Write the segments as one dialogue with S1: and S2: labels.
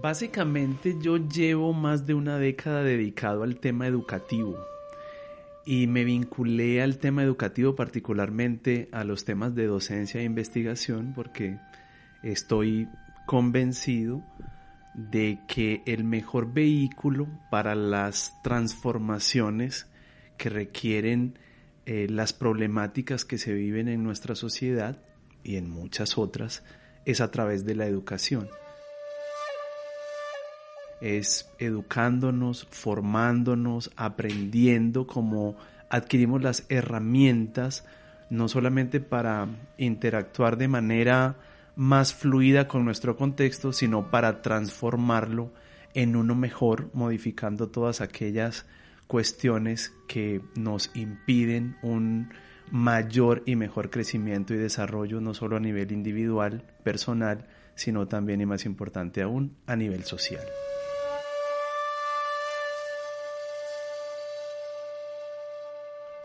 S1: Básicamente yo llevo más de una década dedicado al tema educativo y me vinculé al tema educativo particularmente a los temas de docencia e investigación porque estoy convencido de que el mejor vehículo para las transformaciones que requieren las problemáticas que se viven en nuestra sociedad y en muchas otras es a través de la educación. Es educándonos, formándonos, aprendiendo cómo adquirimos las herramientas no solamente para interactuar de manera más fluida con nuestro contexto, sino para transformarlo en uno mejor, modificando todas aquellas cuestiones que nos impiden un mayor y mejor crecimiento y desarrollo, no solo a nivel individual, personal, sino también y más importante aún, a nivel social.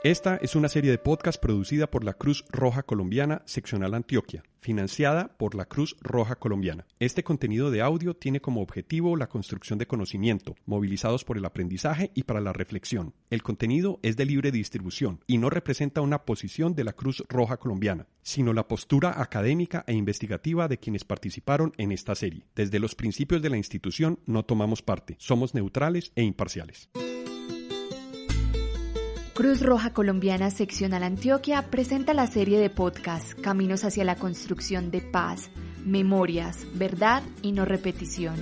S2: Esta es una serie de podcast producida por la Cruz Roja Colombiana, Seccional Antioquia, financiada por la Cruz Roja Colombiana. Este contenido de audio tiene como objetivo la construcción de conocimiento, movilizados por el aprendizaje y para la reflexión. El contenido es de libre distribución y no representa una posición de la Cruz Roja Colombiana, sino la postura académica e investigativa de quienes participaron en esta serie. Desde los principios de la institución no tomamos parte, somos neutrales e imparciales.
S3: Cruz Roja Colombiana Seccional Antioquia presenta la serie de podcast Caminos hacia la construcción de paz, memorias, verdad y no repetición.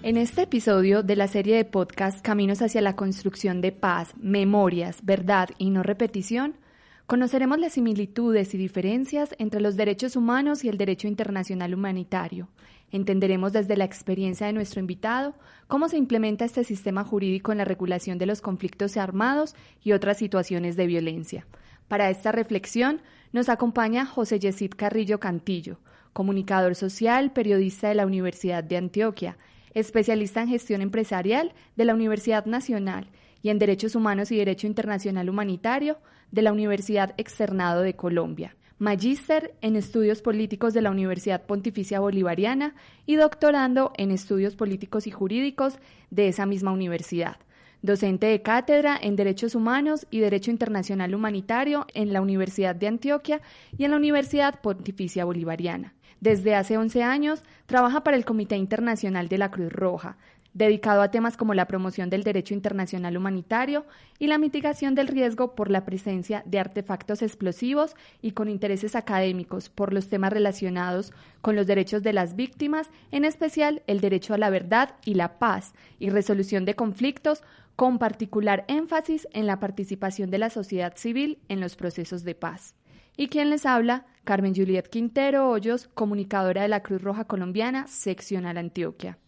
S3: En este episodio de la serie de podcast Caminos hacia la construcción de paz, memorias, verdad y no repetición, conoceremos las similitudes y diferencias entre los derechos humanos y el derecho internacional humanitario. Entenderemos desde la experiencia de nuestro invitado cómo se implementa este sistema jurídico en la regulación de los conflictos armados y otras situaciones de violencia. Para esta reflexión nos acompaña José Yesid Carrillo Cantillo, comunicador social, periodista de la Universidad de Antioquia, especialista en gestión empresarial de la Universidad Nacional y en Derechos Humanos y Derecho Internacional Humanitario de la Universidad Externado de Colombia. Magíster en Estudios Políticos de la Universidad Pontificia Bolivariana y doctorando en Estudios Políticos y Jurídicos de esa misma universidad. Docente de cátedra en Derechos Humanos y Derecho Internacional Humanitario en la Universidad de Antioquia y en la Universidad Pontificia Bolivariana. Desde hace 11 años trabaja para el Comité Internacional de la Cruz Roja, dedicado a temas como la promoción del derecho internacional humanitario y la mitigación del riesgo por la presencia de artefactos explosivos y con intereses académicos por los temas relacionados con los derechos de las víctimas, en especial el derecho a la verdad y la paz y resolución de conflictos, con particular énfasis en la participación de la sociedad civil en los procesos de paz. Y quien les habla, Carmen Juliet Quintero Hoyos, comunicadora de la Cruz Roja Colombiana, Seccional Antioquia.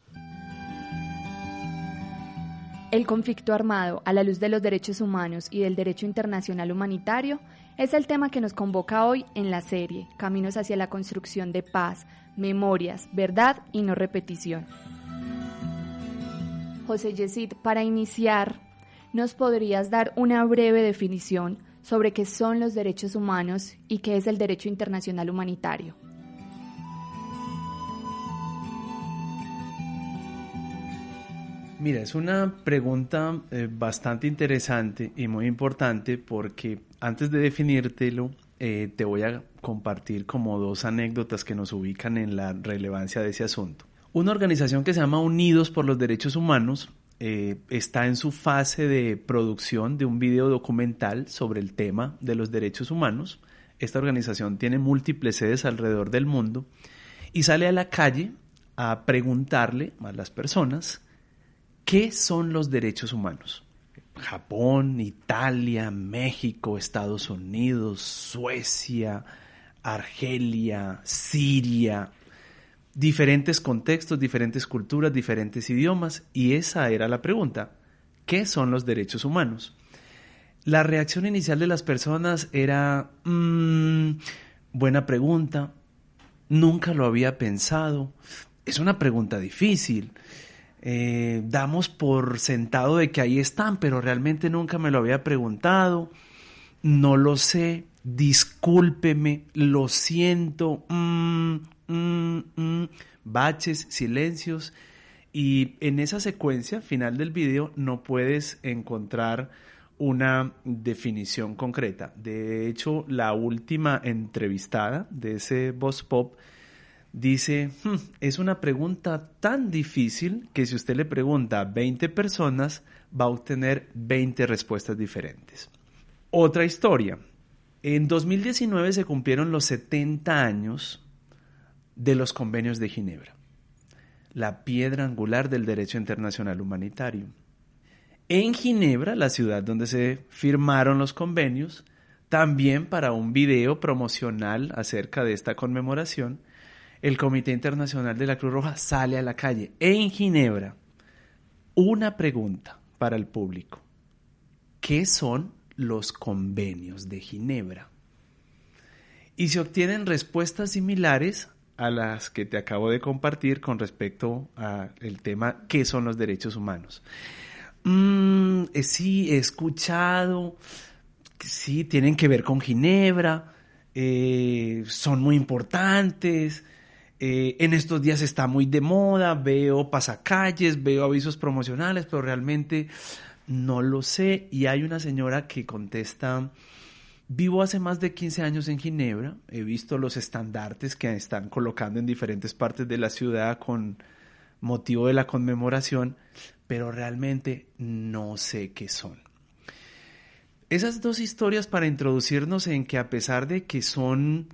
S3: El conflicto armado, a la luz de los derechos humanos y del derecho internacional humanitario, es el tema que nos convoca hoy en la serie Caminos hacia la construcción de paz, memorias, verdad y no repetición. José Yesid, para iniciar, ¿nos podrías dar una breve definición sobre qué son los derechos humanos y qué es el derecho internacional humanitario?
S1: Mira, es una pregunta bastante interesante y muy importante porque antes de definírtelo, te voy a compartir como dos anécdotas que nos ubican en la relevancia de ese asunto. Una organización que se llama Unidos por los Derechos Humanos está en su fase de producción de un video documental sobre el tema de los derechos humanos. Esta organización tiene múltiples sedes alrededor del mundo y sale a la calle a preguntarle a las personas ¿qué son los derechos humanos? Japón, Italia, México, Estados Unidos, Suecia, Argelia, Siria, diferentes contextos, diferentes culturas, diferentes idiomas, y esa era la pregunta, ¿qué son los derechos humanos? La reacción inicial de las personas era, buena pregunta, nunca lo había pensado, es una pregunta difícil. Damos por sentado de que ahí están, pero realmente nunca me lo había preguntado, no lo sé, discúlpeme, lo siento, baches, silencios. Y en esa secuencia final del video no puedes encontrar una definición concreta. De hecho, la última entrevistada de ese Voz Pop dice, es una pregunta tan difícil que si usted le pregunta a 20 personas, va a obtener 20 respuestas diferentes. Otra historia. En 2019 se cumplieron los 70 años de los convenios de Ginebra, la piedra angular del derecho internacional humanitario. En Ginebra, la ciudad donde se firmaron los convenios, también para un video promocional acerca de esta conmemoración, el Comité Internacional de la Cruz Roja sale a la calle en Ginebra. Una pregunta para el público. ¿Qué son los convenios de Ginebra? Y se obtienen respuestas similares a las que te acabo de compartir con respecto al tema ¿qué son los derechos humanos? Sí, he escuchado, sí, tienen que ver con Ginebra, son muy importantes, en estos días está muy de moda, veo pasacalles, veo avisos promocionales, pero realmente no lo sé. Y hay una señora que contesta, vivo hace más de 15 años en Ginebra, he visto los estandartes que están colocando en diferentes partes de la ciudad con motivo de la conmemoración, pero realmente no sé qué son. Esas dos historias para introducirnos en que a pesar de que son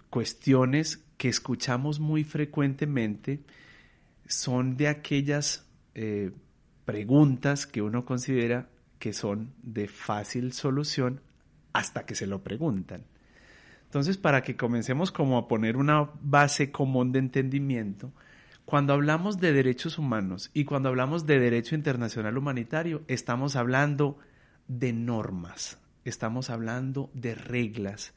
S1: cuestiones que escuchamos muy frecuentemente, son de aquellas preguntas que uno considera que son de fácil solución hasta que se lo preguntan. Entonces, para que comencemos como a poner una base común de entendimiento, cuando hablamos de derechos humanos y cuando hablamos de derecho internacional humanitario, estamos hablando de normas, estamos hablando de reglas,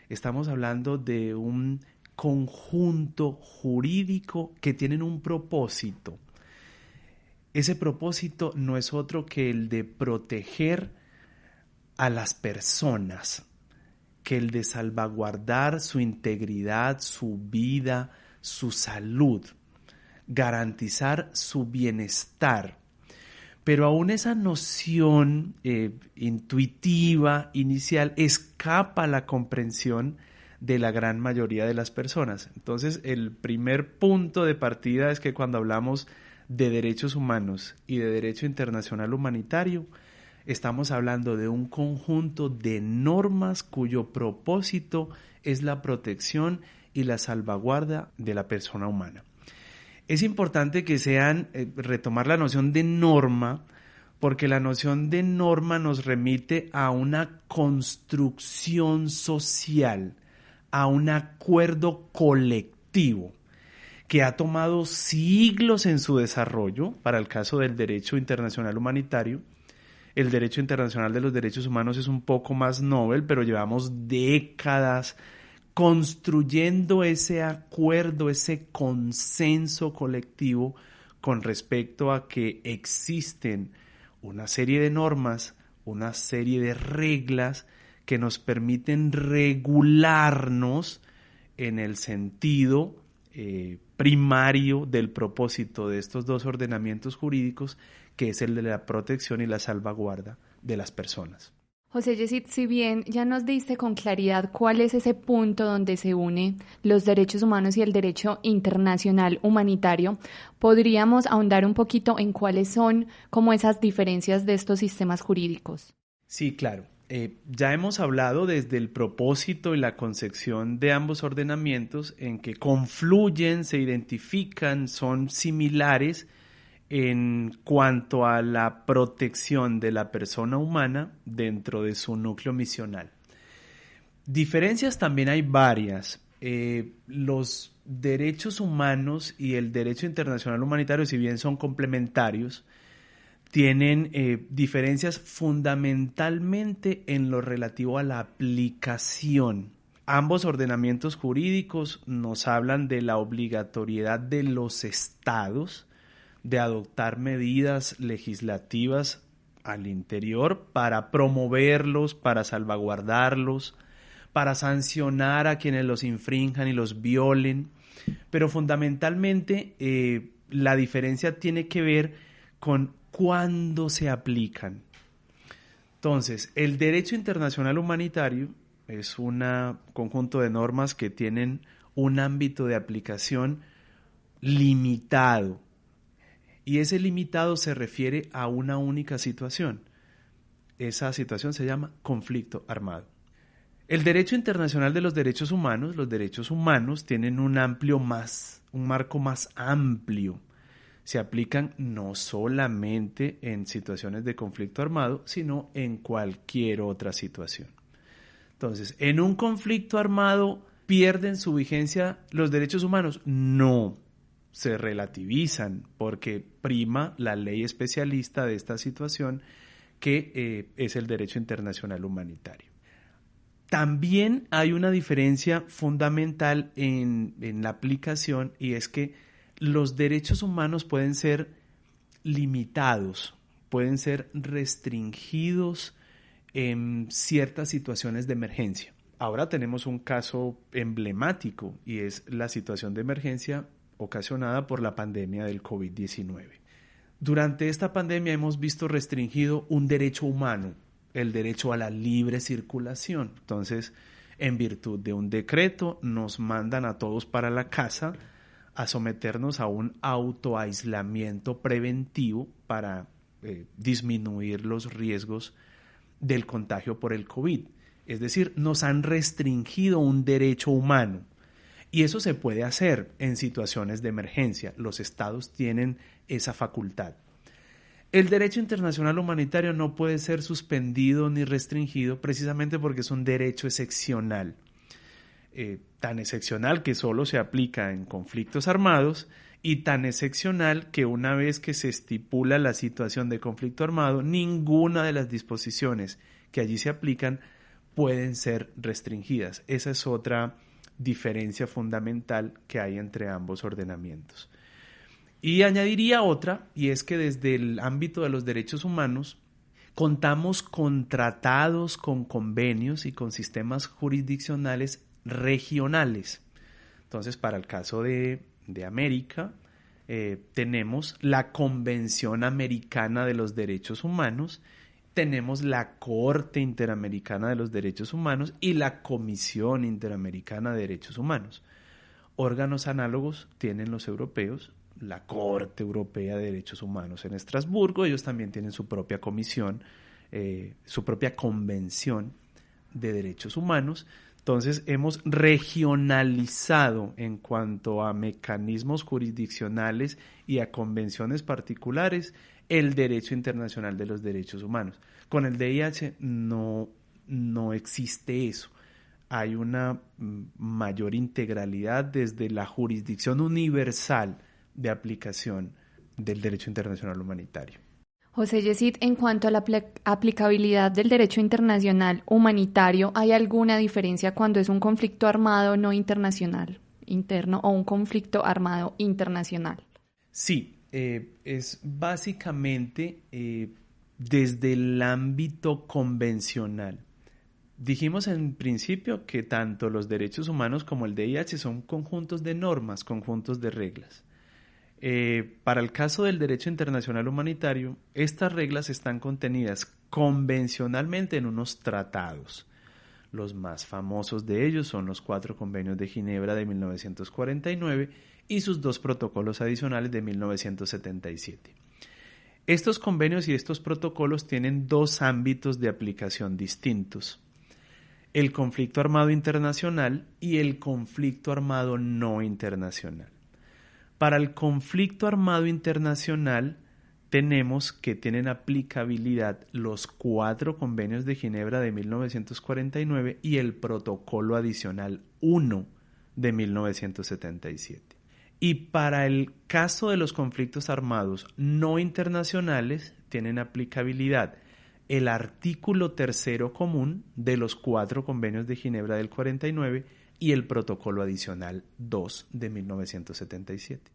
S1: estamos hablando de un conjunto jurídico que tienen un propósito. Ese propósito no es otro que el de proteger a las personas, que el de salvaguardar su integridad, su vida, su salud, garantizar su bienestar. Pero aún esa noción intuitiva, inicial, escapa a la comprensión de la gran mayoría de las personas. Entonces, el primer punto de partida es que cuando hablamos de derechos humanos y de derecho internacional humanitario, estamos hablando de un conjunto de normas cuyo propósito es la protección y la salvaguarda de la persona humana. Es importante que retomar la noción de norma, porque la noción de norma nos remite a una construcción social, a un acuerdo colectivo que ha tomado siglos en su desarrollo. Para el caso del derecho internacional humanitario, el derecho internacional de los derechos humanos es un poco más novel, pero llevamos décadas construyendo ese acuerdo, ese consenso colectivo con respecto a que existen una serie de normas, una serie de reglas que nos permiten regularnos en el sentido primario del propósito de estos dos ordenamientos jurídicos, que es el de la protección y la salvaguarda de las personas.
S3: José Yesid, si bien ya nos diste con claridad cuál es ese punto donde se une los derechos humanos y el derecho internacional humanitario, ¿podríamos ahondar un poquito en cuáles son como esas diferencias de estos sistemas jurídicos?
S1: Sí, claro. Ya hemos hablado desde el propósito y la concepción de ambos ordenamientos en que confluyen, se identifican, son similares en cuanto a la protección de la persona humana dentro de su núcleo misional. Diferencias también hay varias. Los derechos humanos y el derecho internacional humanitario, si bien son complementarios, tienen diferencias fundamentalmente en lo relativo a la aplicación. Ambos ordenamientos jurídicos nos hablan de la obligatoriedad de los estados de adoptar medidas legislativas al interior para promoverlos, para salvaguardarlos, para sancionar a quienes los infrinjan y los violen, pero fundamentalmente la diferencia tiene que ver con cuándo se aplican. Entonces, el derecho internacional humanitario es un conjunto de normas que tienen un ámbito de aplicación limitado, y ese limitado se refiere a una única situación. Esa situación se llama conflicto armado. El derecho internacional de los derechos humanos tienen un marco más amplio. Se aplican no solamente en situaciones de conflicto armado, sino en cualquier otra situación. Entonces, ¿en un conflicto armado pierden su vigencia los derechos humanos? No, se relativizan porque prima la ley especialista de esta situación, que es el derecho internacional humanitario. También hay una diferencia fundamental en la aplicación, y es que los derechos humanos pueden ser limitados, pueden ser restringidos en ciertas situaciones de emergencia. Ahora tenemos un caso emblemático, y es la situación de emergencia ocasionada por la pandemia del COVID-19. Durante esta pandemia hemos visto restringido un derecho humano, el derecho a la libre circulación. Entonces, en virtud de un decreto, nos mandan a todos para la casa a someternos a un autoaislamiento preventivo para disminuir los riesgos del contagio por el COVID. Es decir, nos han restringido un derecho humano. Y eso se puede hacer en situaciones de emergencia. Los estados tienen esa facultad. El derecho internacional humanitario no puede ser suspendido ni restringido precisamente porque es un derecho excepcional. Tan excepcional que solo se aplica en conflictos armados, y tan excepcional que una vez que se estipula la situación de conflicto armado, ninguna de las disposiciones que allí se aplican pueden ser restringidas. Esa es otra diferencia fundamental que hay entre ambos ordenamientos. Y añadiría otra, y es que desde el ámbito de los derechos humanos contamos con tratados, con convenios y con sistemas jurisdiccionales regionales. Entonces, para el caso de América, tenemos la Convención Americana de los Derechos Humanos, tenemos la Corte Interamericana de los Derechos Humanos y la Comisión Interamericana de Derechos Humanos. Órganos análogos tienen los europeos, la Corte Europea de Derechos Humanos en Estrasburgo. Ellos también tienen su propia comisión, su propia Convención de Derechos Humanos. Entonces, hemos regionalizado en cuanto a mecanismos jurisdiccionales y a convenciones particulares el derecho internacional de los derechos humanos. Con el DIH no existe eso. Hay una mayor integralidad desde la jurisdicción universal de aplicación del derecho internacional humanitario.
S3: José Yesid, en cuanto a la aplicabilidad del derecho internacional humanitario, ¿hay alguna diferencia cuando es un conflicto armado no internacional, interno, o un conflicto armado internacional?
S1: Sí, es básicamente desde el ámbito convencional. Dijimos en principio que tanto los derechos humanos como el DIH son conjuntos de normas, conjuntos de reglas. Para el caso del derecho internacional humanitario, estas reglas están contenidas convencionalmente en unos tratados. Los más famosos de ellos son los 4 convenios de Ginebra de 1949 y sus 2 protocolos adicionales de 1977. Estos convenios y estos protocolos tienen 2 ámbitos de aplicación distintos: el conflicto armado internacional y el conflicto armado no internacional. Para el conflicto armado internacional tenemos que tienen aplicabilidad los 4 convenios de Ginebra de 1949 y el protocolo adicional 1 de 1977. Y para el caso de los conflictos armados no internacionales tienen aplicabilidad el artículo 3º común de los 4 convenios de Ginebra del 49 y el protocolo adicional 2 de 1977.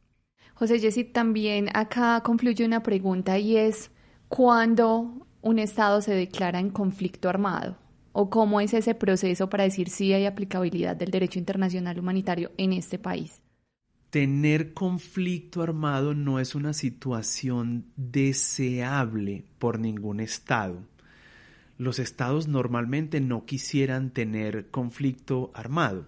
S3: José Yesid, también acá confluye una pregunta, y es: ¿cuándo un Estado se declara en conflicto armado? ¿O cómo es ese proceso para decir si hay aplicabilidad del derecho internacional humanitario en este país?
S1: Tener conflicto armado no es una situación deseable por ningún estado. Los estados normalmente no quisieran tener conflicto armado.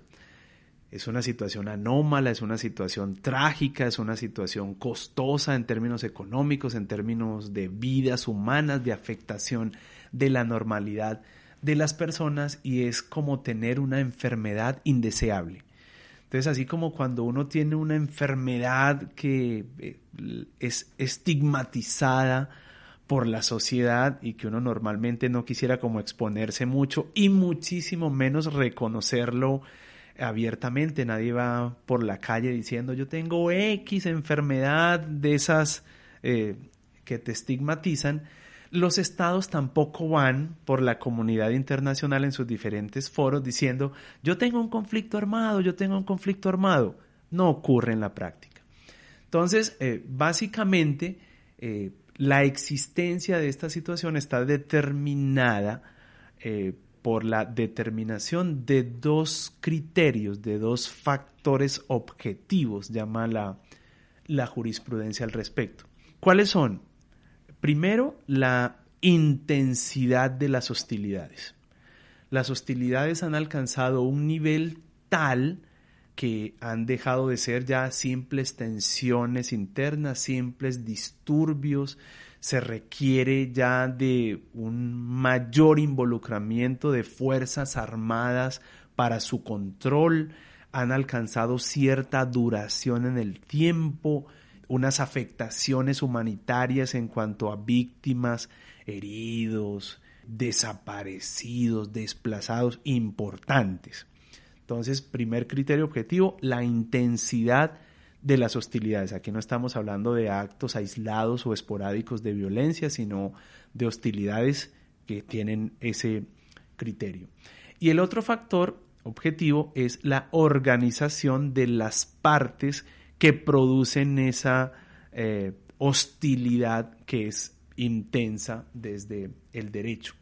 S1: Es una situación anómala, es una situación trágica, es una situación costosa en términos económicos, en términos de vidas humanas, de afectación de la normalidad de las personas, y es como tener una enfermedad indeseable. Entonces, así como cuando uno tiene una enfermedad que es estigmatizada por la sociedad y que uno normalmente no quisiera como exponerse mucho y muchísimo menos reconocerlo abiertamente, nadie va por la calle diciendo yo tengo X enfermedad de esas que te estigmatizan. Los estados tampoco van por la comunidad internacional en sus diferentes foros diciendo yo tengo un conflicto armado, yo tengo un conflicto armado. No ocurre en la práctica. Entonces, básicamente, la existencia de esta situación está determinada por la determinación de dos criterios, de dos factores objetivos, llama la jurisprudencia al respecto. ¿Cuáles son? Primero, la intensidad de las hostilidades. Las hostilidades han alcanzado un nivel tal que han dejado de ser ya simples tensiones internas, simples disturbios. Se requiere ya de un mayor involucramiento de fuerzas armadas para su control. Han alcanzado cierta duración en el tiempo, unas afectaciones humanitarias en cuanto a víctimas, heridos, desaparecidos, desplazados, importantes. Entonces, primer criterio objetivo, la intensidad de las hostilidades. Aquí no estamos hablando de actos aislados o esporádicos de violencia, sino de hostilidades que tienen ese criterio. Y el otro factor objetivo es la organización de las partes que producen esa hostilidad que es intensa desde el derecho.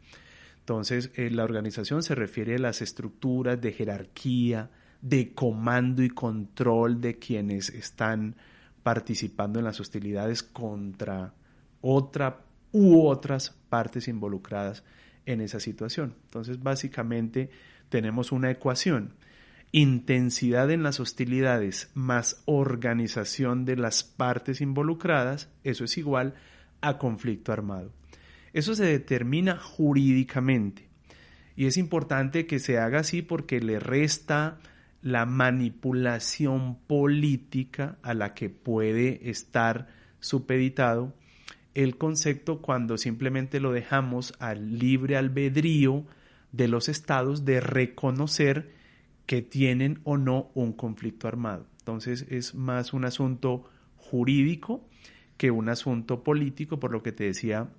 S1: Entonces, la organización se refiere a las estructuras de jerarquía, de comando y control de quienes están participando en las hostilidades contra otra u otras partes involucradas en esa situación. Entonces, básicamente, tenemos una ecuación: intensidad en las hostilidades más organización de las partes involucradas, eso es igual a conflicto armado. Eso se determina jurídicamente y es importante que se haga así porque le resta la manipulación política a la que puede estar supeditado el concepto cuando simplemente lo dejamos al libre albedrío de los estados de reconocer que tienen o no un conflicto armado. Entonces es más un asunto jurídico que un asunto político, por lo que te decía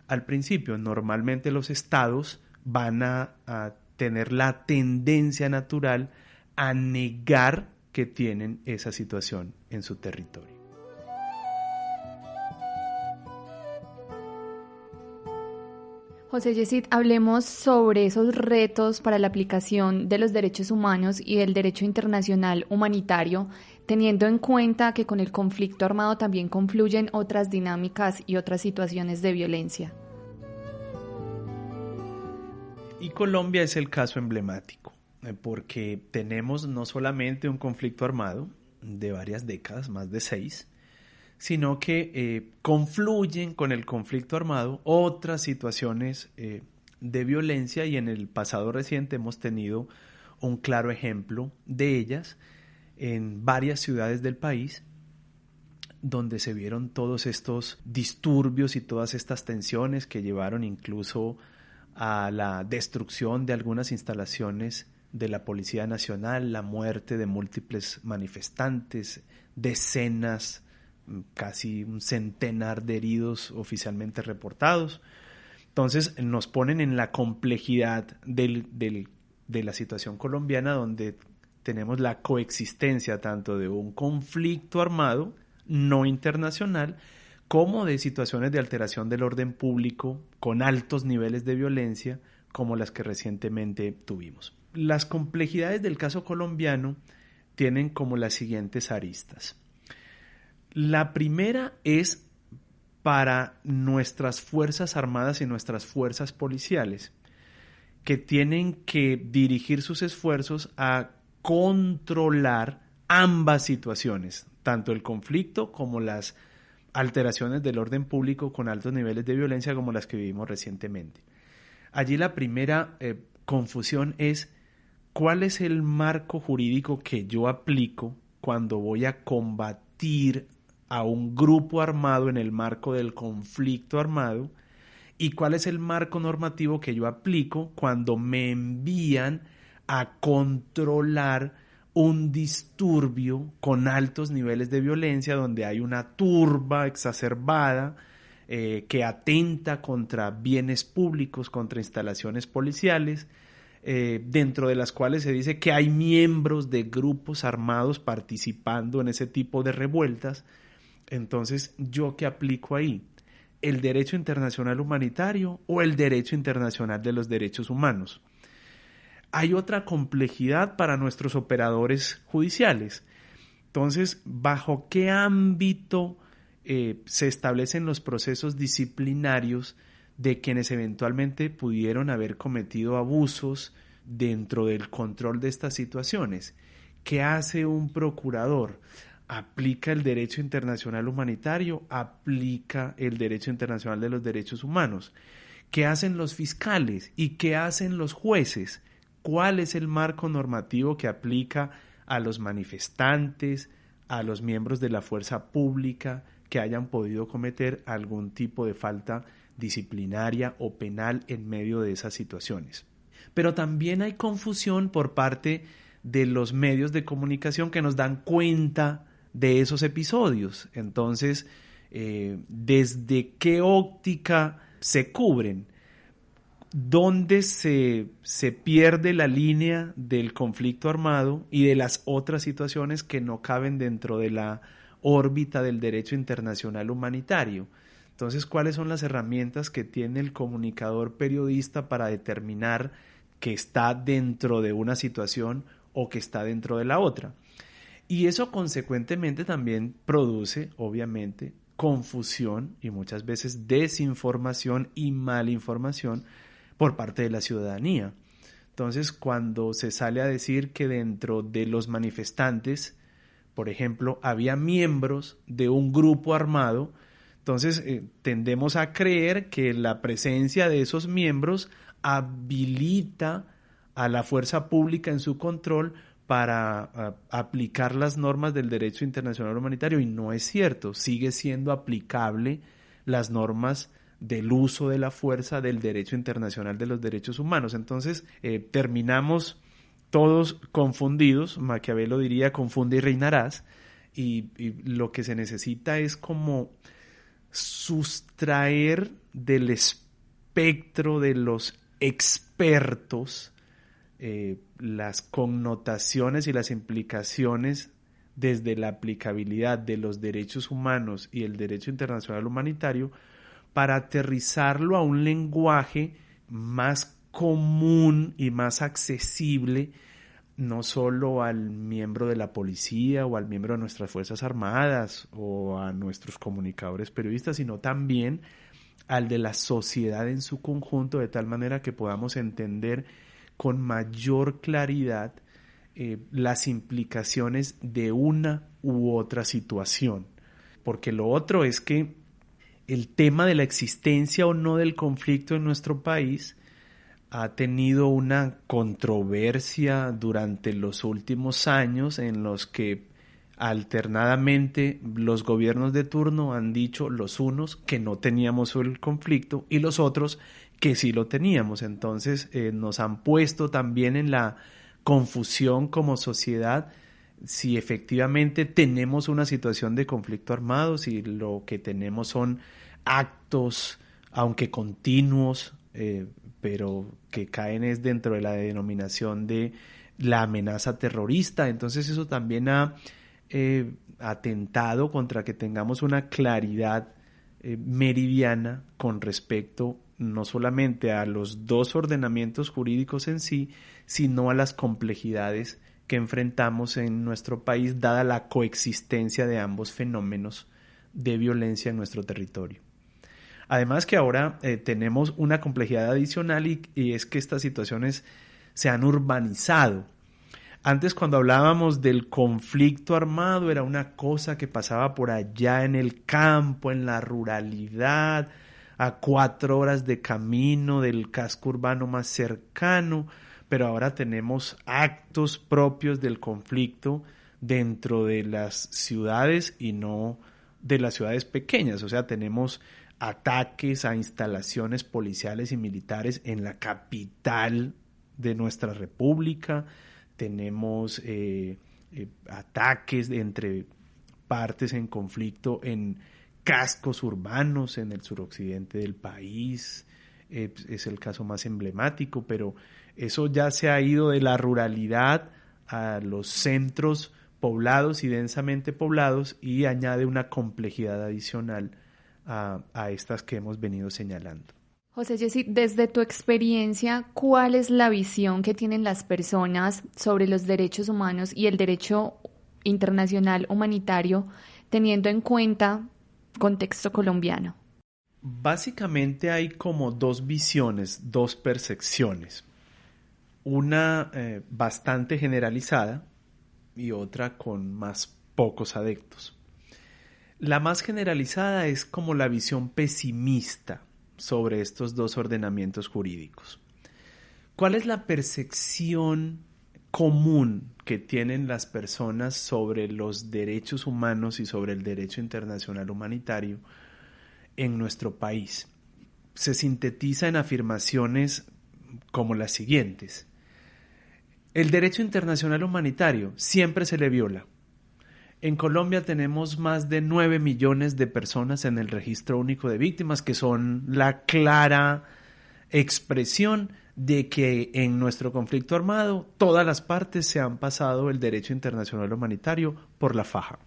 S1: al principio. Normalmente los estados van a tener la tendencia natural a negar que tienen esa situación en su territorio.
S3: José Yesid, hablemos sobre esos retos para la aplicación de los derechos humanos y del derecho internacional humanitario, teniendo en cuenta que con el conflicto armado también confluyen otras dinámicas y otras situaciones de violencia.
S1: Y Colombia es el caso emblemático, porque tenemos no solamente un conflicto armado de varias décadas, más de 6, sino que confluyen con el conflicto armado otras situaciones de violencia, y en el pasado reciente hemos tenido un claro ejemplo de ellas en varias ciudades del país, donde se vieron todos estos disturbios y todas estas tensiones que llevaron incluso a la destrucción de algunas instalaciones de la Policía Nacional, la muerte de múltiples manifestantes, decenas, casi un centenar de heridos oficialmente reportados. Entonces nos ponen en la complejidad de la situación colombiana, donde tenemos la coexistencia tanto de un conflicto armado no internacional como de situaciones de alteración del orden público con altos niveles de violencia, como las que recientemente tuvimos. Las complejidades del caso colombiano tienen como las siguientes aristas. La primera es para nuestras Fuerzas Armadas y nuestras fuerzas policiales, que tienen que dirigir sus esfuerzos a controlar ambas situaciones, tanto el conflicto como las alteraciones del orden público con altos niveles de violencia como las que vivimos recientemente. Allí la primera confusión es cuál es el marco jurídico que yo aplico cuando voy a combatir a un grupo armado en el marco del conflicto armado y cuál es el marco normativo que yo aplico cuando me envían a controlar un disturbio con altos niveles de violencia donde hay una turba exacerbada que atenta contra bienes públicos, contra instalaciones policiales, dentro de las cuales se dice que hay miembros de grupos armados participando en ese tipo de revueltas. Entonces, ¿yo qué aplico ahí? ¿El derecho internacional humanitario o el derecho internacional de los derechos humanos? Hay otra complejidad para nuestros operadores judiciales. Entonces, ¿bajo qué ámbito se establecen los procesos disciplinarios de quienes eventualmente pudieron haber cometido abusos dentro del control de estas situaciones? ¿Qué hace un procurador? ¿Aplica el derecho internacional humanitario? ¿Aplica el derecho internacional de los derechos humanos? ¿Qué hacen los fiscales? ¿Y qué hacen los jueces? ¿Cuál es el marco normativo que aplica a los manifestantes, a los miembros de la fuerza pública que hayan podido cometer algún tipo de falta disciplinaria o penal en medio de esas situaciones? Pero también hay confusión por parte de los medios de comunicación que nos dan cuenta de esos episodios. Entonces, ¿desde qué óptica se cubren? ¿Dónde se pierde la línea del conflicto armado y de las otras situaciones que no caben dentro de la órbita del derecho internacional humanitario? Entonces, ¿cuáles son las herramientas que tiene el comunicador periodista para determinar que está dentro de una situación o que está dentro de la otra? Y eso consecuentemente también produce, obviamente, confusión y muchas veces desinformación y malinformación por parte de la ciudadanía. Entonces, cuando se sale a decir que dentro de los manifestantes, por ejemplo, había miembros de un grupo armado, entonces tendemos a creer que la presencia de esos miembros habilita a la fuerza pública en su control para aplicar las normas del derecho internacional humanitario, y no es cierto. Sigue siendo aplicable las normas del uso de la fuerza del derecho internacional de los derechos humanos. Entonces terminamos todos confundidos. Maquiavelo diría: confunde y reinarás, y lo que se necesita es como sustraer del espectro de los expertos las connotaciones y las implicaciones desde la aplicabilidad de los derechos humanos y el derecho internacional humanitario, para aterrizarlo a un lenguaje más común y más accesible, no solo al miembro de la policía o al miembro de nuestras Fuerzas Armadas o a nuestros comunicadores periodistas, sino también al de la sociedad en su conjunto, de tal manera que podamos entender con mayor claridad las implicaciones de una u otra situación. Porque lo otro es que el tema de la existencia o no del conflicto en nuestro país ha tenido una controversia durante los últimos años, en los que alternadamente los gobiernos de turno han dicho, los unos que no teníamos el conflicto y los otros que sí lo teníamos. Entonces nos han puesto también en la confusión como sociedad si efectivamente tenemos una situación de conflicto armado, si lo que tenemos son actos, aunque continuos, pero que caen es dentro de la denominación de la amenaza terrorista. Entonces eso también ha atentado contra que tengamos una claridad meridiana con respecto no solamente a los dos ordenamientos jurídicos en sí, sino a las complejidades que enfrentamos en nuestro país, dada la coexistencia de ambos fenómenos de violencia en nuestro territorio. Además que ahora tenemos una complejidad adicional y es que estas situaciones se han urbanizado. Antes, cuando hablábamos del conflicto armado, era una cosa que pasaba por allá en el campo, en la ruralidad, a 4 horas de camino del casco urbano más cercano, pero ahora tenemos actos propios del conflicto dentro de las ciudades y no de las ciudades pequeñas. O sea, tenemos ataques a instalaciones policiales y militares en la capital de nuestra república, tenemos ataques entre partes en conflicto en cascos urbanos en el suroccidente del país, es el caso más emblemático, pero eso ya se ha ido de la ruralidad a los centros poblados y densamente poblados y añade una complejidad adicional a estas que hemos venido señalando.
S3: José Jessy, desde tu experiencia, ¿cuál es la visión que tienen las personas sobre los derechos humanos y el derecho internacional humanitario, teniendo en cuenta contexto colombiano?
S1: Básicamente hay como 2 visiones, 2 percepciones. Una bastante generalizada y otra con más pocos adeptos. La más generalizada es como la visión pesimista sobre estos 2 ordenamientos jurídicos. ¿Cuál es la percepción común que tienen las personas sobre los derechos humanos y sobre el derecho internacional humanitario en nuestro país? Se sintetiza en afirmaciones como las siguientes. El derecho internacional humanitario siempre se le viola. En Colombia tenemos más de 9 millones de personas en el registro único de víctimas, que son la clara expresión de que en nuestro conflicto armado todas las partes se han pasado el derecho internacional humanitario por la faja.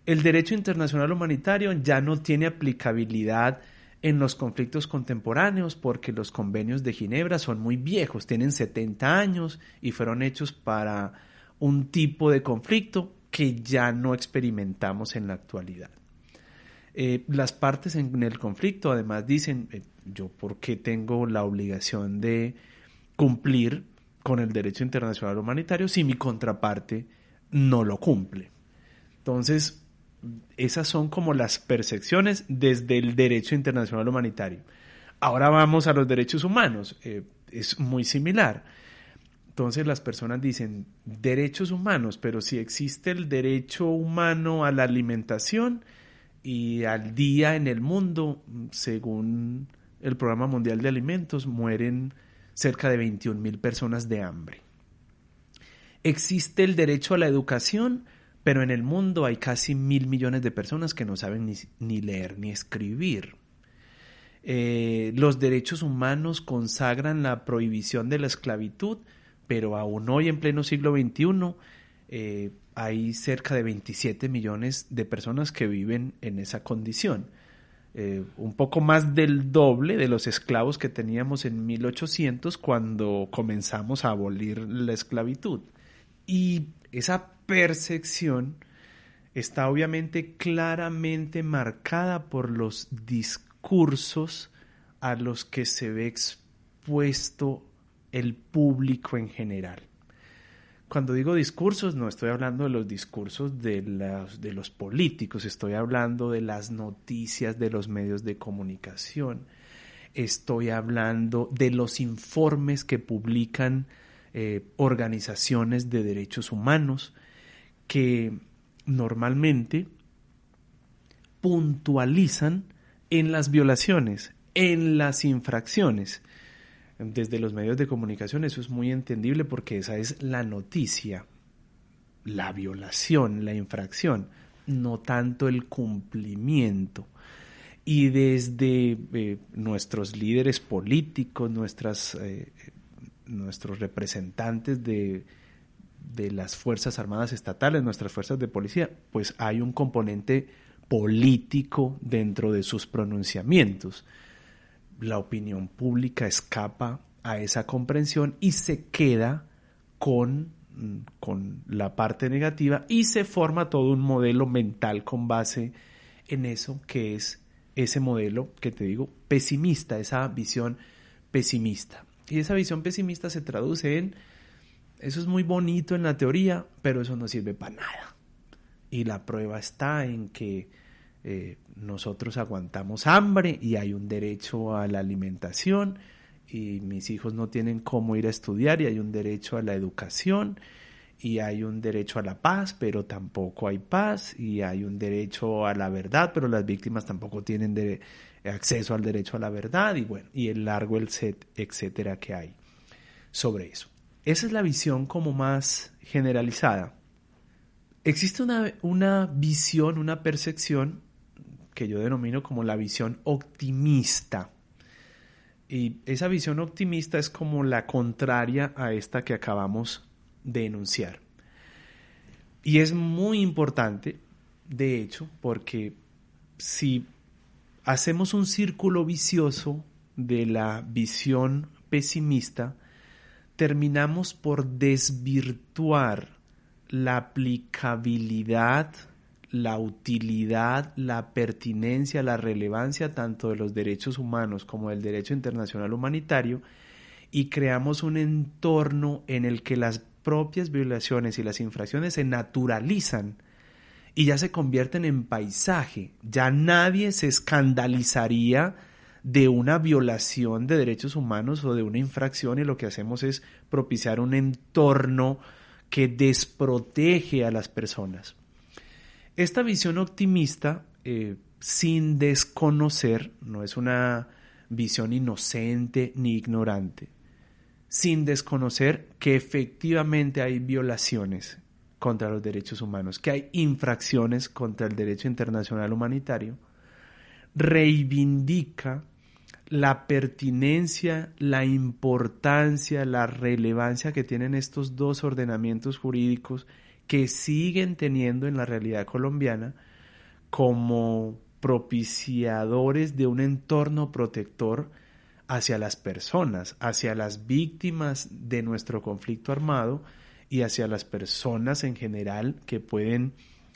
S1: El derecho internacional humanitario ya no tiene aplicabilidad en los conflictos contemporáneos porque los convenios de Ginebra son muy viejos, tienen 70 años y fueron hechos para un tipo de conflicto que ya no experimentamos en la actualidad. Las partes en el conflicto además dicen, yo por qué tengo la obligación de cumplir con el derecho internacional humanitario si mi contraparte no lo cumple. Entonces, esas son como las percepciones desde el derecho internacional humanitario. Ahora vamos a los derechos humanos, es muy similar. Entonces las personas dicen derechos humanos, pero si existe el derecho humano a la alimentación y al día en el mundo, según el Programa Mundial de Alimentos, mueren cerca de 21,000 personas de hambre. Existe el derecho a la educación, pero en el mundo hay casi 1,000 millones de personas que no saben ni leer ni escribir. Los derechos humanos consagran la prohibición de la esclavitud, pero aún hoy en pleno siglo XXI hay cerca de 27 millones de personas que viven en esa condición. Un poco más del doble de los esclavos que teníamos en 1800 cuando comenzamos a abolir la esclavitud. Y esa percepción está obviamente claramente marcada por los discursos a los que se ve expuesto el público en general. Cuando digo discursos, no estoy hablando de los discursos de los políticos, estoy hablando de las noticias de los medios de comunicación, estoy hablando de los informes que publican organizaciones de derechos humanos que normalmente puntualizan en las violaciones, en las infracciones. Desde los medios de comunicación eso es muy entendible porque esa es la noticia, la violación, la infracción, no tanto el cumplimiento. Y desde nuestros líderes políticos, nuestros representantes de las Fuerzas Armadas Estatales, nuestras fuerzas de policía, pues hay un componente político dentro de sus pronunciamientos. la opinión pública escapa a esa comprensión y se queda con la parte negativa y se forma todo un modelo mental con base en eso, que es ese modelo que te digo pesimista, esa visión pesimista. Y esa visión pesimista se traduce en: eso es muy bonito en la teoría, pero eso no sirve para nada. Y la prueba está en que nosotros aguantamos hambre y hay un derecho a la alimentación, y mis hijos no tienen cómo ir a estudiar y hay un derecho a la educación, y hay un derecho a la paz, pero tampoco hay paz, y hay un derecho a la verdad, pero las víctimas tampoco tienen acceso al derecho a la verdad, y bueno, y el largo el set, etcétera, que hay sobre eso. Esa es la visión como más generalizada. Existe una visión, una percepción que yo denomino como la visión optimista. Y esa visión optimista es como la contraria a esta que acabamos de enunciar. Y es muy importante, de hecho, porque si hacemos un círculo vicioso de la visión pesimista, terminamos por desvirtuar la aplicabilidad, la utilidad, la pertinencia, la relevancia tanto de los derechos humanos como del derecho internacional humanitario, y creamos un entorno en el que las propias violaciones y las infracciones se naturalizan y ya se convierten en paisaje. Ya nadie se escandalizaría de una violación de derechos humanos o de una infracción, y lo que hacemos es propiciar un entorno que desprotege a las personas. Esta visión optimista, sin desconocer, no es una visión inocente ni ignorante, sin desconocer que efectivamente hay violaciones contra los derechos humanos, que hay infracciones contra el derecho internacional humanitario, reivindica la pertinencia, la importancia, la relevancia que tienen estos dos ordenamientos jurídicos que siguen teniendo en la realidad colombiana como propiciadores de un entorno protector hacia las personas, hacia las víctimas de nuestro conflicto armado y hacia las personas en general que pueden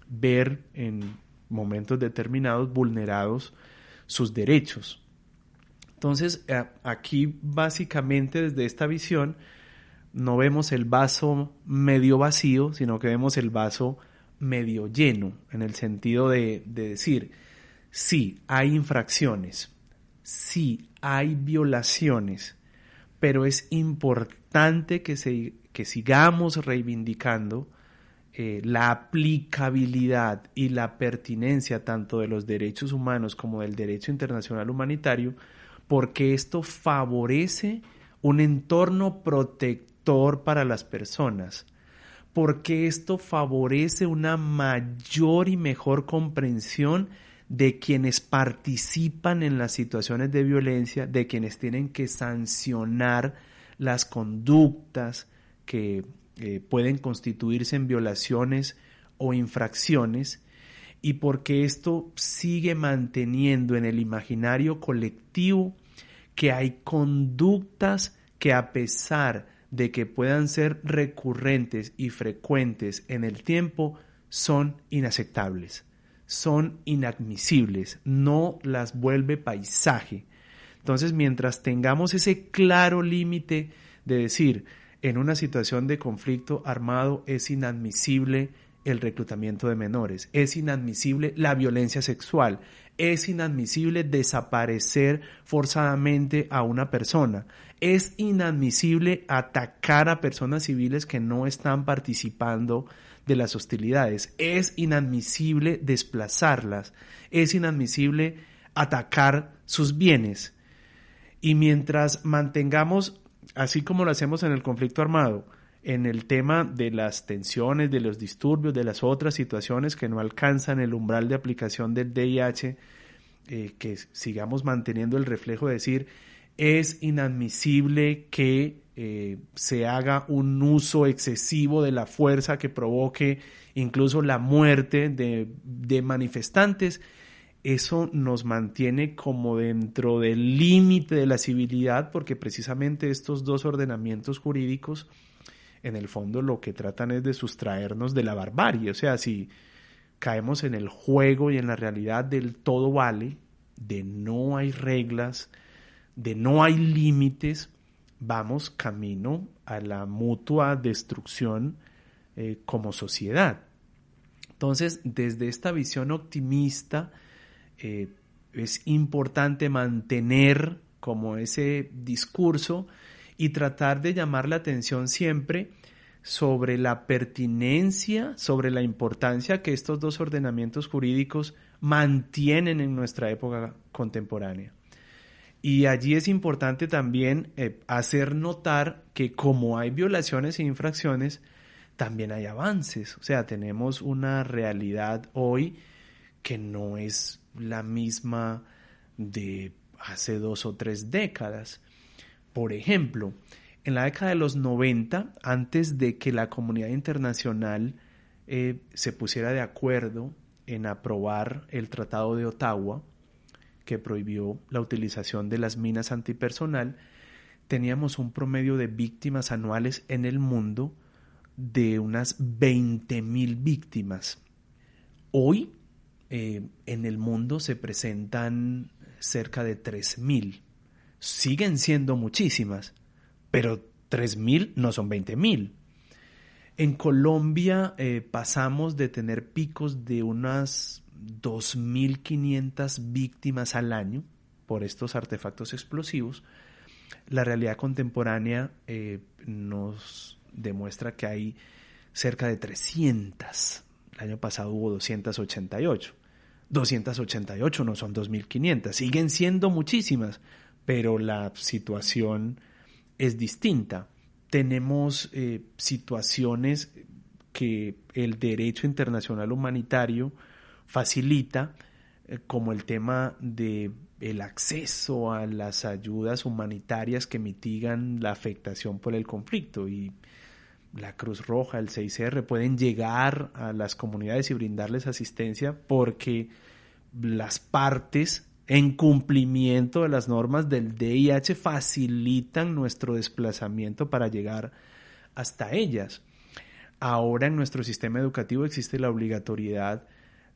S1: ver en momentos determinados vulnerados sus derechos. Entonces, aquí básicamente desde esta visión no vemos el vaso medio vacío, sino que vemos el vaso medio lleno, en el sentido de decir, sí, hay infracciones, sí, hay violaciones, pero es importante que sigamos reivindicando la aplicabilidad y la pertinencia tanto de los derechos humanos como del derecho internacional humanitario, porque esto favorece un entorno protector para las personas, porque esto favorece una mayor y mejor comprensión de quienes participan en las situaciones de violencia, de quienes tienen que sancionar las conductas que pueden constituirse en violaciones o infracciones, y porque esto sigue manteniendo en el imaginario colectivo que hay conductas que, a pesar de que puedan ser recurrentes y frecuentes en el tiempo, son inaceptables, son inadmisibles, no las vuelve paisaje. Entonces, mientras tengamos ese claro límite de decir, en una situación de conflicto armado es inadmisible el reclutamiento de menores, es inadmisible la violencia sexual, es inadmisible desaparecer forzadamente a una persona, es inadmisible atacar a personas civiles que no están participando de las hostilidades, es inadmisible desplazarlas, es inadmisible atacar sus bienes. Y mientras mantengamos, así como lo hacemos en el conflicto armado, en el tema de las tensiones, de los disturbios, de las otras situaciones que no alcanzan el umbral de aplicación del DIH, que sigamos manteniendo el reflejo de decir, es inadmisible que se haga un uso excesivo de la fuerza que provoque incluso la muerte de manifestantes. eso nos mantiene como dentro del límite de la civilidad, porque precisamente estos dos ordenamientos jurídicos en el fondo lo que tratan es de sustraernos de la barbarie. O sea, si caemos en el juego y en la realidad del todo vale, de no hay reglas, de no hay límites, vamos camino a la mutua destrucción como sociedad. Entonces, desde esta visión optimista, es importante mantener como ese discurso y tratar de llamar la atención siempre sobre la pertinencia, sobre la importancia que estos dos ordenamientos jurídicos mantienen en nuestra época contemporánea. Y allí es importante también hacer notar que como hay violaciones e infracciones, también hay avances. O sea, tenemos una realidad hoy que no es la misma de hace 2 o 3 décadas. Por ejemplo, en la década de los 90, antes de que la comunidad internacional se pusiera de acuerdo en aprobar el Tratado de Ottawa, que prohibió la utilización de las minas antipersonal, teníamos un promedio de víctimas anuales en el mundo de unas 20,000 víctimas. Hoy, en el mundo se presentan cerca de 3,000. Siguen siendo muchísimas, pero 3,000 no son 20,000. En Colombia pasamos de tener picos de unas 2,500 víctimas al año por estos artefactos explosivos. La realidad contemporánea nos demuestra que hay cerca de 300. El año pasado hubo 288. 288 no son 2,500, siguen siendo muchísimas, pero la situación es distinta. Tenemos situaciones que el derecho internacional humanitario facilita, como el tema de el acceso a las ayudas humanitarias que mitigan la afectación por el conflicto, y la Cruz Roja, el 6R pueden llegar a las comunidades y brindarles asistencia porque las partes, en cumplimiento de las normas del DIH, facilitan nuestro desplazamiento para llegar hasta ellas. Ahora en nuestro sistema educativo existe la obligatoriedad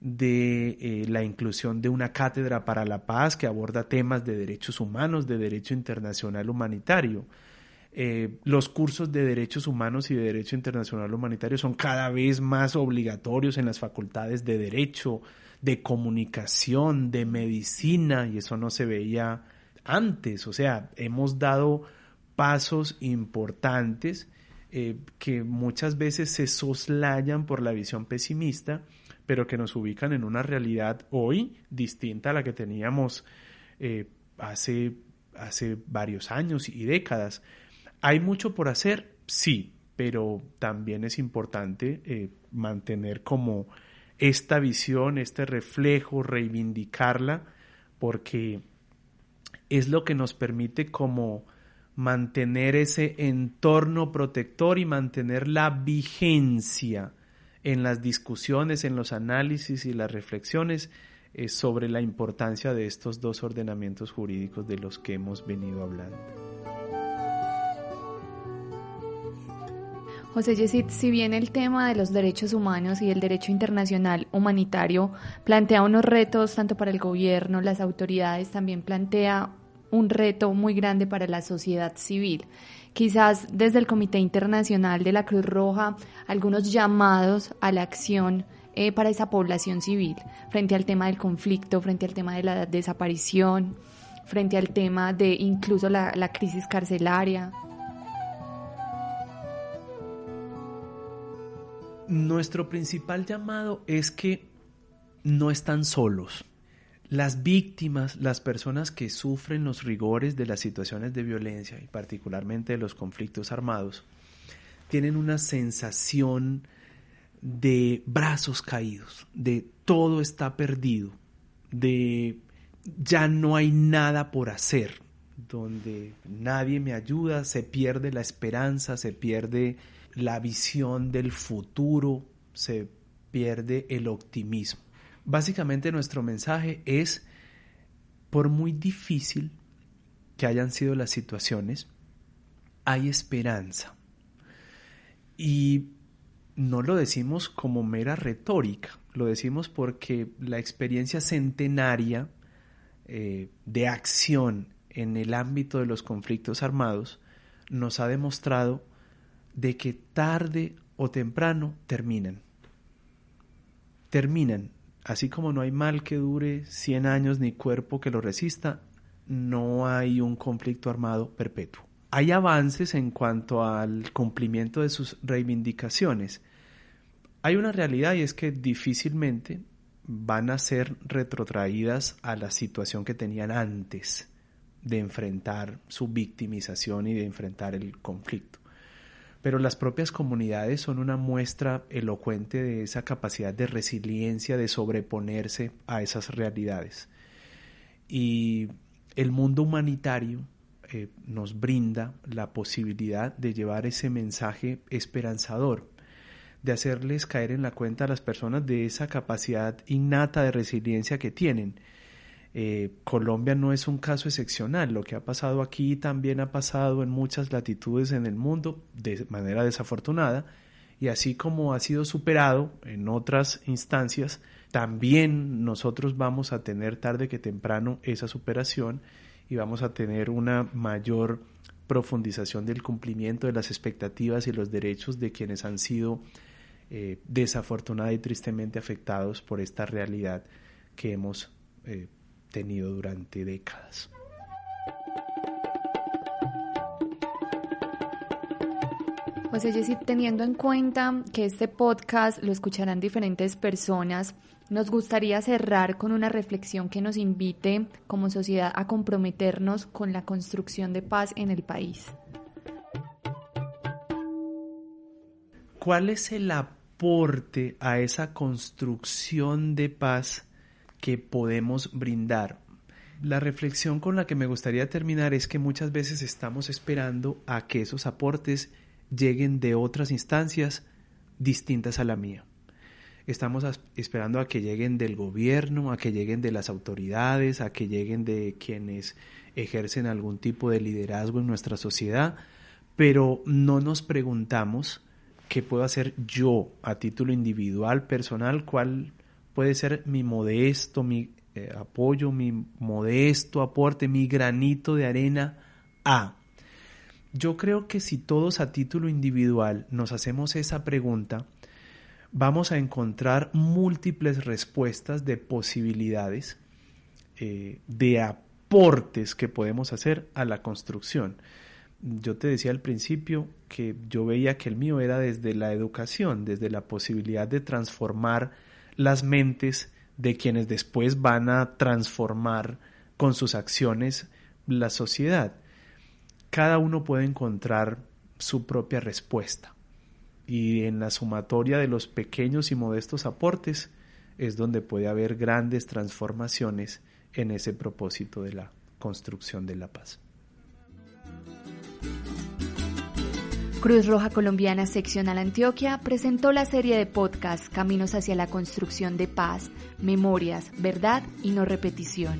S1: de la inclusión de una cátedra para la paz que aborda temas de derechos humanos, de derecho internacional humanitario. Los cursos de derechos humanos y de derecho internacional humanitario son cada vez más obligatorios en las facultades de derecho, de comunicación, de medicina, y eso no se veía antes. O sea, hemos dado pasos importantes que muchas veces se soslayan por la visión pesimista, pero que nos ubican en una realidad hoy distinta a la que teníamos hace varios años y décadas. ¿Hay mucho por hacer? Sí, pero también es importante mantener como esta visión, este reflejo, reivindicarla, porque es lo que nos permite como mantener ese entorno protector y mantener la vigencia en las discusiones, en los análisis y las reflexiones sobre la importancia de estos dos ordenamientos jurídicos de los que hemos venido hablando.
S3: José Yesid, si bien el tema de los derechos humanos y el derecho internacional humanitario plantea unos retos tanto para el gobierno, las autoridades, también plantea un reto muy grande para la sociedad civil. Quizás desde el Comité Internacional de la Cruz Roja, algunos llamados a la acción para esa población civil, frente al tema del conflicto, frente al tema de la desaparición, frente al tema de incluso la crisis carcelaria.
S1: Nuestro principal llamado es que no están solos. Las víctimas, las personas que sufren los rigores de las situaciones de violencia y particularmente de los conflictos armados, tienen una sensación de brazos caídos, de todo está perdido, de ya no hay nada por hacer, donde nadie me ayuda, se pierde la esperanza, se pierde la visión del futuro, se pierde el optimismo. Básicamente nuestro mensaje es, por muy difícil que hayan sido las situaciones, hay esperanza. Y no lo decimos como mera retórica, lo decimos porque la experiencia centenaria de acción en el ámbito de los conflictos armados nos ha demostrado de que tarde o temprano terminan. Así como no hay mal que dure 100 años ni cuerpo que lo resista, no hay un conflicto armado perpetuo. Hay avances en cuanto al cumplimiento de sus reivindicaciones. Hay una realidad y es que difícilmente van a ser retrotraídas a la situación que tenían antes de enfrentar su victimización y de enfrentar el conflicto. Pero las propias comunidades son una muestra elocuente de esa capacidad de resiliencia, de sobreponerse a esas realidades. Y el mundo humanitario nos brinda la posibilidad de llevar ese mensaje esperanzador, de hacerles caer en la cuenta a las personas de esa capacidad innata de resiliencia que tienen. Colombia no es un caso excepcional. Lo que ha pasado aquí también ha pasado en muchas latitudes en el mundo de manera desafortunada, y así como ha sido superado en otras instancias, también nosotros vamos a tener tarde que temprano esa superación y vamos a tener una mayor profundización del cumplimiento de las expectativas y los derechos de quienes han sido desafortunada y tristemente afectados por esta realidad que hemos tenido durante décadas.
S3: José Jessy, teniendo en cuenta que este podcast lo escucharán diferentes personas, nos gustaría cerrar con una reflexión que nos invite como sociedad a comprometernos con la construcción de paz en el país.
S1: ¿Cuál es el aporte a esa construcción de paz que podemos brindar? La reflexión con la que me gustaría terminar es que muchas veces estamos esperando a que esos aportes lleguen de otras instancias distintas a la mía. Estamos esperando a que lleguen del gobierno, a que lleguen de las autoridades, a que lleguen de quienes ejercen algún tipo de liderazgo en nuestra sociedad, pero no nos preguntamos qué puedo hacer yo a título individual, personal, cuál puede ser mi modesto, apoyo, mi modesto aporte, mi granito de arena a. Yo creo que si todos a título individual nos hacemos esa pregunta, vamos a encontrar múltiples respuestas de posibilidades, de aportes que podemos hacer a la construcción. Yo te decía al principio que yo veía que el mío era desde la educación, desde la posibilidad de transformar las mentes de quienes después van a transformar con sus acciones la sociedad. Cada uno puede encontrar su propia respuesta y en la sumatoria de los pequeños y modestos aportes es donde puede haber grandes transformaciones en ese propósito de la construcción de la paz.
S3: Cruz Roja Colombiana Seccional Antioquia presentó la serie de podcast Caminos hacia la construcción de paz, memorias, verdad y no repetición.